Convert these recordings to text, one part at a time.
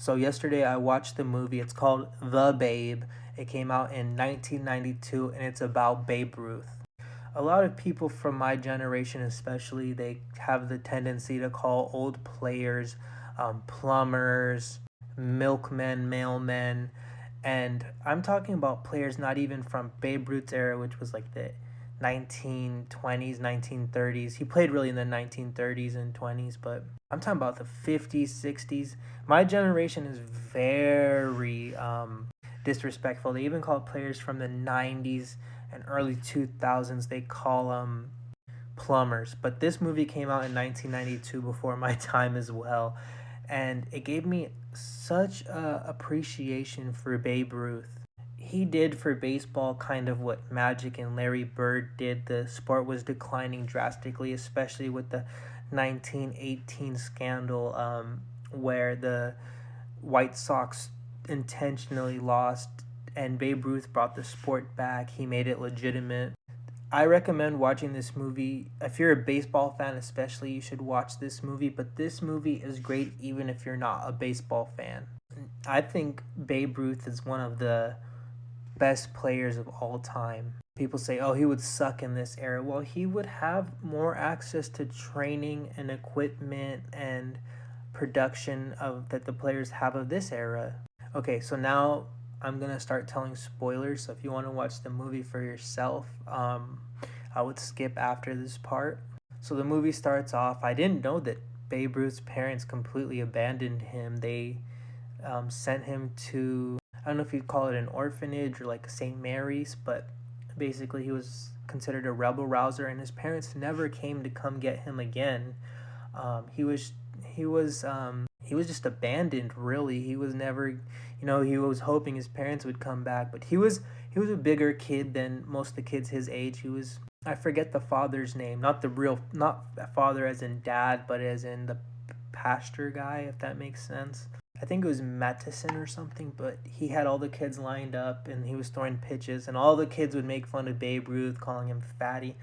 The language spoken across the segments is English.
So yesterday I watched the movie. It's called The Babe. It came out in 1992 and it's about Babe Ruth. A lot of people from my generation, especially, they have the tendency to call old players plumbers, milkmen, mailmen, and I'm talking about players not even from Babe Ruth's era, which was like the 1920s, 1930s. He played really in the 1930s and 20s, but I'm talking about the 50s, 60s. My generation is very disrespectful. They even call players from the 90s and early 2000s, they call them plumbers. But this movie came out in 1992 before my time as well. And it gave me such a appreciation for Babe Ruth. He did for baseball kind of what Magic and Larry Bird did. The sport was declining drastically, especially with the 1918 scandal, where the White Sox intentionally lost and Babe Ruth brought the sport back. He made it legitimate. I recommend watching this movie. If you're a baseball fan, especially, you should watch this movie. But this movie is great even if you're not a baseball fan. I think Babe Ruth is one of the best players of all time. People say, oh, he would suck in this era. Well, he would have more access to training and equipment and production of that the players have of this era. Okay, so now I'm gonna start telling spoilers. So if you want to watch the movie for yourself, I would skip after this part. So the movie starts off. I didn't know that Babe Ruth's parents completely abandoned him. They sent him to, I don't know if you'd call it an orphanage or like St. Mary's, but basically he was considered a rebel rouser, and his parents never came to come get him again. He was just abandoned. Really, he was never, he was hoping his parents would come back, but he was a bigger kid than most of the kids his age. I forget the father's name, not father as in dad, but as in the pastor guy, if that makes sense. I think it was Mattison or something, but he had all the kids lined up and he was throwing pitches, and all the kids would make fun of Babe Ruth, calling him fatty,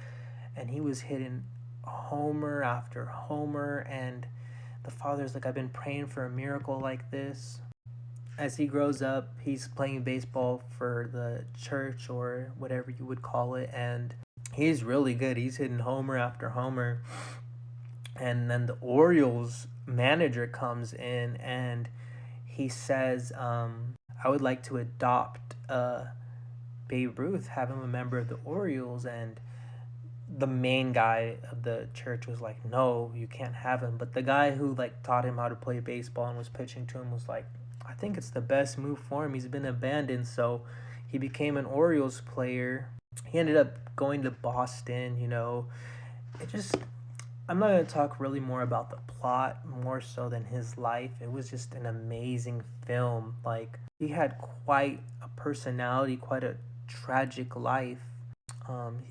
and he was hitting homer after homer, and the father's like, I've been praying for a miracle like this. As he grows up, he's playing baseball for the church or whatever you would call it, and he's really good. He's hitting homer after homer. And then the Orioles manager comes in and he says, I would like to adopt Babe Ruth, have him a member of the Orioles. And the main guy of the church was like, no, you can't have him. But the guy who like taught him how to play baseball and was pitching to him was like, I think it's the best move for him. He's been abandoned. So he became an Orioles player. He ended up going to Boston. I'm not going to talk really more about the plot, more so than his life. It was just an amazing film. Like, he had quite a personality, quite a tragic life.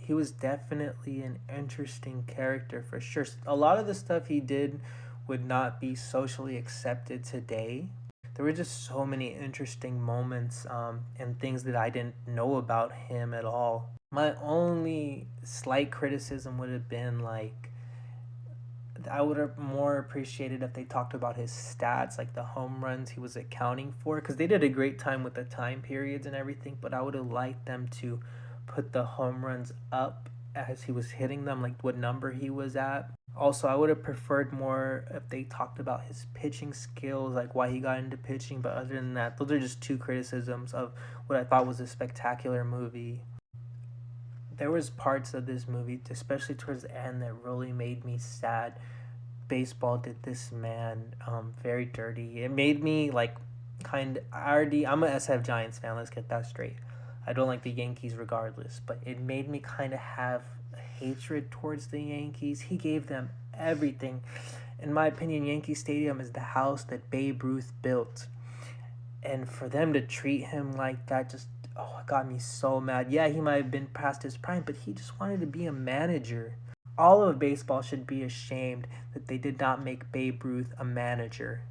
He was definitely an interesting character for sure. A lot of the stuff he did would not be socially accepted today. There were just so many interesting moments and things that I didn't know about him at all. My only slight criticism would have been like, I would have more appreciated if they talked about his stats, like the home runs he was accounting for, because they did a great time with the time periods and everything, but I would have liked them to put the home runs up as he was hitting them, like what number he was at. Also, I would have preferred more if they talked about his pitching skills, like why he got into pitching, but other than that, those are just two criticisms of what I thought was a spectacular movie. There was parts of this movie, especially towards the end, that really made me sad. Baseball did this man very dirty. It made me like I'm a SF Giants fan, let's get that straight. I don't like the Yankees regardless, but it made me kind of have a hatred towards the Yankees. He gave them everything. In my opinion, Yankee Stadium is the house that Babe Ruth built. And for them to treat him like that just, it got me so mad. Yeah, he might have been past his prime, but he just wanted to be a manager. All of baseball should be ashamed that they did not make Babe Ruth a manager.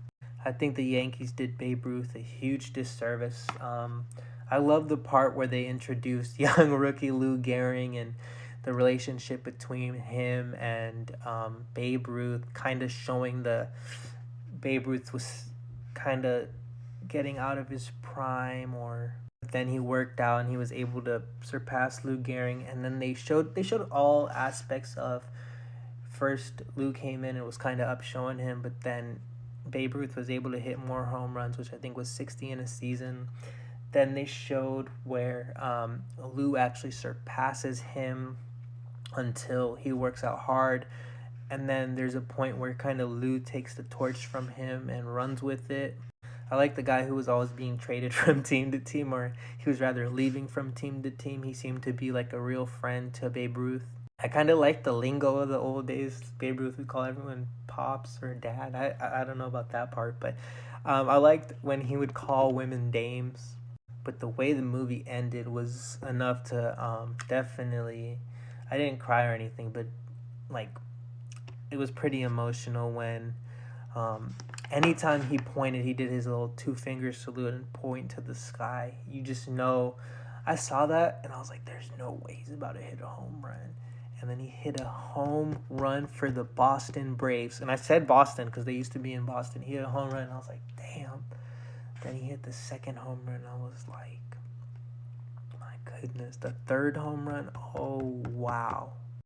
I think the Yankees did Babe Ruth a huge disservice. I love the part where they introduced young rookie Lou Gehrig and the relationship between him and Babe Ruth, kind of showing Babe Ruth was kind of getting out of his prime, or then he worked out and he was able to surpass Lou Gehrig. And then they showed all aspects of, first Lou came in and was kind of up showing him, but then Babe Ruth was able to hit more home runs, which I think was 60 in a season. Then they showed where Lou actually surpasses him until he works out hard. And then there's a point where kind of Lou takes the torch from him and runs with it. I like the guy who was always being traded from team to team, or he was rather leaving from team to team. He seemed to be like a real friend to Babe Ruth. I kind of like the lingo of the old days. Babe Ruth would call everyone pops or dad. I don't know about that part, but I liked when he would call women dames. But the way the movie ended was enough to definitely. I didn't cry or anything, but like it was pretty emotional when anytime he pointed, he did his little two finger salute and point to the sky. You just know. I saw that and I was like, there's no way he's about to hit a home run. And then he hit a home run for the Boston Braves. And I said Boston because they used to be in Boston. He hit a home run and I was like, damn. Then he hit the second home run. I was like, my goodness. The third home run, oh, wow.